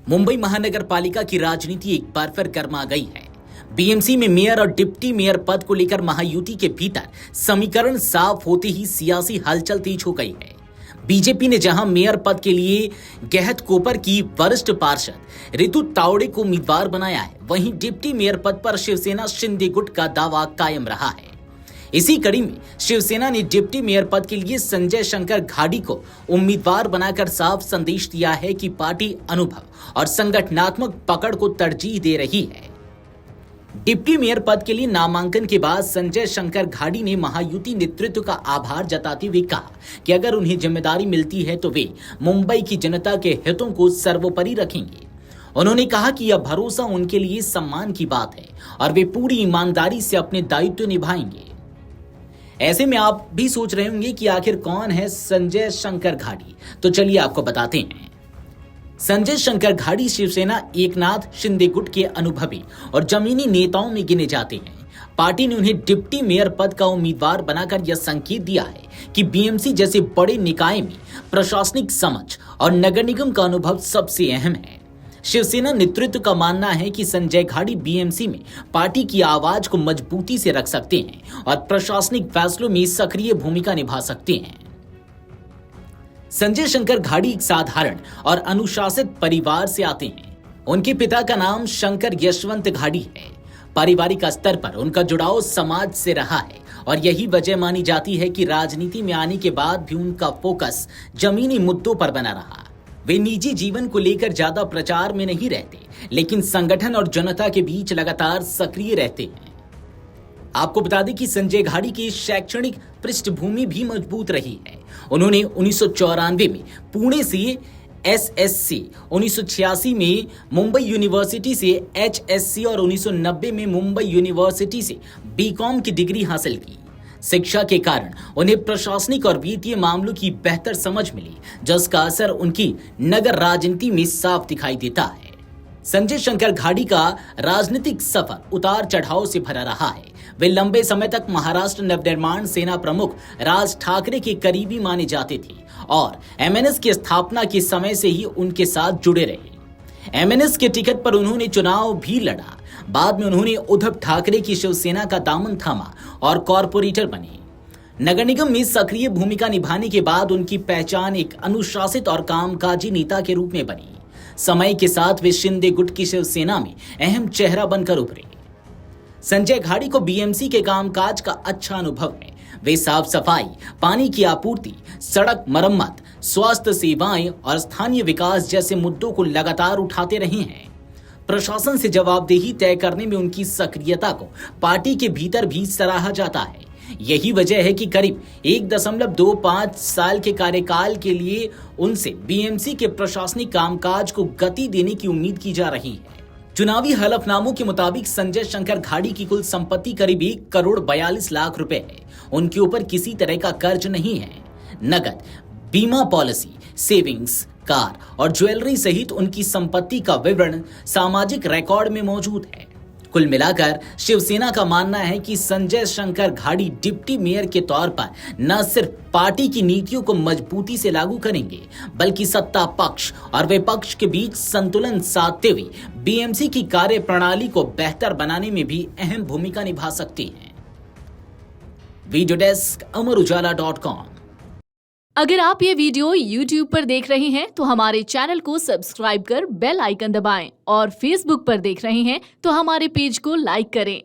मुंबई महानगर पालिका की राजनीति एक बार फिर गर्मा गई है। बीएमसी में मेयर और डिप्टी मेयर पद को लेकर महायुति के भीतर समीकरण साफ होते ही सियासी हलचल तेज हो गई है। बीजेपी ने जहां मेयर पद के लिए गहत कोपर की वरिष्ठ पार्षद रितु तावड़े को उम्मीदवार बनाया है, वहीं डिप्टी मेयर पद पर शिवसेना शिंदे गुट का दावा कायम रहा है। इसी कड़ी में शिवसेना ने डिप्टी मेयर पद के लिए संजय शंकर घाडी को उम्मीदवार बनाकर साफ संदेश दिया है कि पार्टी अनुभव और संगठनात्मक पकड़ को तरजीह दे रही है। डिप्टी मेयर पद के लिए नामांकन के बाद संजय शंकर घाडी ने महायुति नेतृत्व का आभार जताते हुए कहा कि अगर उन्हें जिम्मेदारी मिलती है तो वे मुंबई की जनता के हितों को सर्वोपरि रखेंगे। उन्होंने कहा कि यह भरोसा उनके लिए सम्मान की बात है और वे पूरी ईमानदारी से अपने दायित्व निभाएंगे। ऐसे में आप भी सोच रहे होंगे कि आखिर कौन है संजय शंकर घाडी, तो चलिए आपको बताते हैं। संजय शंकर घाडी शिवसेना एकनाथ शिंदे गुट के अनुभवी और जमीनी नेताओं में गिने जाते हैं। पार्टी ने उन्हें डिप्टी मेयर पद का उम्मीदवार बनाकर यह संकेत दिया है कि बीएमसी जैसे बड़े निकाय में प्रशासनिक समझ और नगर निगम का अनुभव सबसे अहम है। शिवसेना नेतृत्व का मानना है कि संजय घाडी बीएमसी में पार्टी की आवाज को मजबूती से रख सकते हैं और प्रशासनिक फैसलों में सक्रिय भूमिका निभा सकते हैं। संजय शंकर घाडी एक साधारण और अनुशासित परिवार से आते हैं। उनके पिता का नाम शंकर यशवंत घाडी है। पारिवारिक स्तर पर उनका जुड़ाव समाज से रहा है और यही वजह मानी जाती है कि राजनीति में आने के बाद भी उनका फोकस जमीनी मुद्दों पर बना रहा। वे निजी जीवन को लेकर ज्यादा प्रचार में नहीं रहते, लेकिन संगठन और जनता के बीच लगातार सक्रिय रहते हैं। आपको बता दें कि संजय घाडी की शैक्षणिक पृष्ठभूमि भी मजबूत रही है। उन्होंने 1994 में पुणे से एसएससी, 1986 में मुंबई यूनिवर्सिटी से एचएससी और 1990 में मुंबई यूनिवर्सिटी से बीकॉम की डिग्री हासिल की। शिक्षा के कारण उन्हें प्रशासनिक और वित्तीय मामलों की बेहतर समझ मिली, जिसका असर उनकी नगर राजनीति में साफ दिखाई देता है। संजय शंकर घाडी का राजनीतिक सफर उतार चढ़ाव से भरा रहा है। वे लंबे समय तक महाराष्ट्र नवनिर्माण सेना प्रमुख राज ठाकरे के करीबी माने जाते थे और एमएनएस की स्थापना के समय से ही उनके साथ जुड़े रहे। एमएनएस के टिकट पर उन्होंने चुनाव भी लड़ा। बाद में उन्होंने उद्धव ठाकरे की शिवसेना का दामन थामा और कॉर्पोरेटर बने। नगर निगम में सक्रिय भूमिका निभाने के बाद उनकी पहचान एक अनुशासित और कामकाजी नेता के रूप में बनी। समय के साथ वे शिंदे गुट की शिवसेना में अहम चेहरा बनकर उभरे। संजय घाडी को बीएमसी के कामकाज का अच्छा अनुभव है। वे साफ सफाई, पानी की आपूर्ति, सड़क मरम्मत, स्वास्थ्य सेवाएं और स्थानीय विकास जैसे मुद्दों को लगातार उठाते रहे हैं। प्रशासन से जवाबदेही तय करने में उनकी सक्रियता को पार्टी के भीतर भी सराहा जाता है। यही वजह है कि करीब 1.25 साल के कार्यकाल के लिए उनसे बीएमसी के प्रशासनिक कामकाज को गति देने की उम्मीद की जा रही है। चुनावी हलफनामों के मुताबिक संजय शंकर घाडी की कुल संपत्ति करीब 1,42,00,000 रुपए है। उनके ऊपर किसी तरह का कर्ज नहीं है। नकद, बीमा पॉलिसी, सेविंग्स, कार और ज्वेलरी सहित उनकी संपत्ति का विवरण सामाजिक रिकॉर्ड में मौजूद है। कुल मिलाकर शिवसेना का मानना है कि संजय शंकर घाडी डिप्टी मेयर के तौर पर न सिर्फ पार्टी की नीतियों को मजबूती से लागू करेंगे, बल्कि सत्ता पक्ष और विपक्ष के बीच संतुलन साधते हुए बीएमसी की कार्य प्रणाली को बेहतर बनाने में भी अहम भूमिका निभा सकते हैं। वीडियो डेस्क अमरउजाला.com। अगर आप ये वीडियो YouTube पर देख रहे हैं तो हमारे चैनल को सब्सक्राइब कर बेल आइकन दबाएं और Facebook पर देख रहे हैं तो हमारे पेज को लाइक करें।